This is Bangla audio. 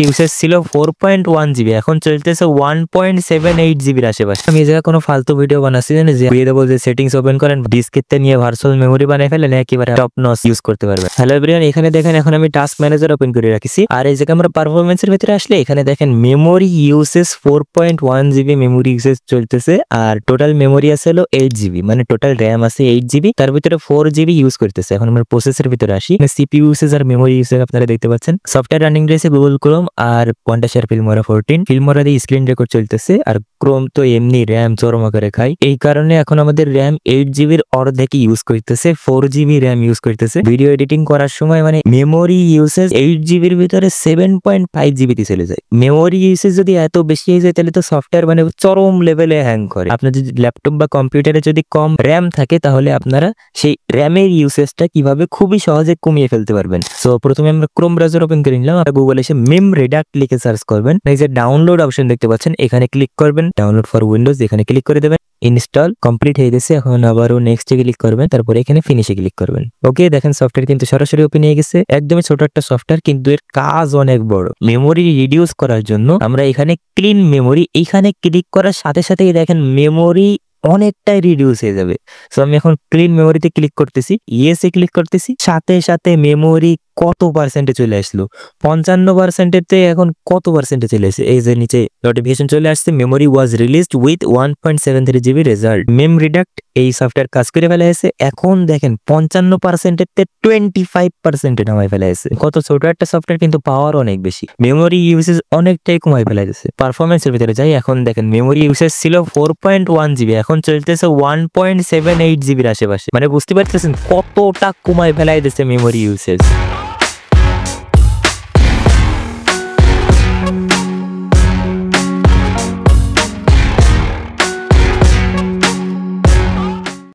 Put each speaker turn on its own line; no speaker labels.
ইউসেজ ছিল 4.1 জিবি, এখন চলতেছে 1.78 জিবির আশেপাশে। আমি এই জায়গায় কোনো ফালতু ভিডিও বানাচ্ছি না যে দিয়ে দেবো যে সেটিংস ওপেন করেন, ডিস্কেতে নিয়ে ভার্চুয়াল মেমোরি বানিয়ে ফেলেন, একেবারে টপ নচ ইউজ করতে পারবেন। হ্যালো এভরিওয়ান, এখানে দেখেন এখন আমি টাস্ক ম্যানেজার ওপেন করে রাখছি। আর এই জায়গায় আমরা পারফরমেন্সের ভিতরে আসলে এখানে দেখেন memory usage 4.1 GB memory usage চলতেছে। আর টোটাল মেমোরি আছে হলো 8 জিবি, মানে টোটাল র্যাম আছে 8 জিবি, তার ভিতরে 4 জিবি ইউজ করতেছে। এখন আমরা প্রসেসের ভিতরে আসি, সিপিইউ ইউসেজ আর মেমোরি ইউসেজ আপনারা দেখতে পাচ্ছেন। সফটওয়্যার রানিং রয়েছে গুগল ক্রোম আর পয়েন্টার ফিল্মোরা 14। ফিল্মোরা দিয়ে স্ক্রিন রেকর্ড চলতেছে, আর ক্রোম তো এমনি র্যাম চরম আকারে খায়। এই কারণে এখন আমাদের র্যাম 8 জিবির অর্ধেক ইউজ করতেছে, 4 জিবি র্যাম ইউজ করতেছে। ভিডিও এডিটিং করার সময় মানে মেমোরি ইউসেজ 8 জিবির ভিতরে 7.5 জিবিতে চলে যায়। মেমোরি ইউসেজ যদি এত বেশি হয়ে যায় তাহলে তো সফটওয়্যার মানে চরম লেভেলে হ্যাং করে। আপনার যদি ল্যাপটপ বা কম্পিউটারে যদি কম র্যাম থাকে তাহলে আপনারা সেই র্যামের ইউসেজটা কিভাবে খুবই সহজে কমিয়ে ফেলতে পারবেন। সো প্রথমে আমরা ক্রোম ব্রাউজার ওপেন করে নিলাম, আর গুগল এসে মেম রিডাক্ট লিখে সার্চ করবেন। এই যে ডাউনলোড অপশন দেখতে পাচ্ছেন, এখানে ক্লিক করবেন। ডাউনলোড ফর উইন্ডোজ এখানে ক্লিক করে দেবেন। ইনস্টল কমপ্লিট হয়ে গেছে। এখন আবারও নেক্সট এ ক্লিক করবেন, তারপরে এখানে ফিনিশে ক্লিক করবেন। ওকে, দেখেন সফটওয়্যার কিন্তু সরাসরি ওপেন হয়ে গেছে। একদমই ছোট একটা সফটওয়্যার, কিন্তু এর কাজ অনেক বড়। মেমোরি রিডিউস করার জন্য আমরা এখানে ক্লিন মেমোরি এইখানে ক্লিক করার সাথে সাথেই দেখেন মেমোরি অনেকটাই রিডিউস হয়ে যাবে। সো আমি এখন ক্লিন মেমোরিতে ক্লিক করতেছি, ইয়েসে ক্লিক করতেছি, সাথে সাথে মেমোরি কত পার্সেন্টে চলে আসলো, 55%-এর এখন কত পার্সেন্টে চলে আসছে। এই যে নিচে নোটিফিকেশন চলে আসছে, memory was released with 1.73 GB result. Mem Reduct এই সফটওয়্যার কাজ করে ফেলা হয়েছে। এখন দেখেন 55%-এর 25%-এ নামাই ফেলা হয়েছে। কত ছোট একটা সফটওয়্যার, কিন্তু পাওয়ার অনেক বেশি। মেমোরি ইউসেজ অনেকটাই কমাই ফেলা যাচ্ছে। পারফরমেন্সের ভিতরে যাই, এখন দেখেন মেমোরি ইউসেজ ছিল 4.1 জিবি, এখন চলতেছে 1.78 জিবির আশেপাশে। মানে বুঝতে পারতেছেন কতটা কমাই ফেলাই দিচ্ছে মেমোরি ইউসেজ।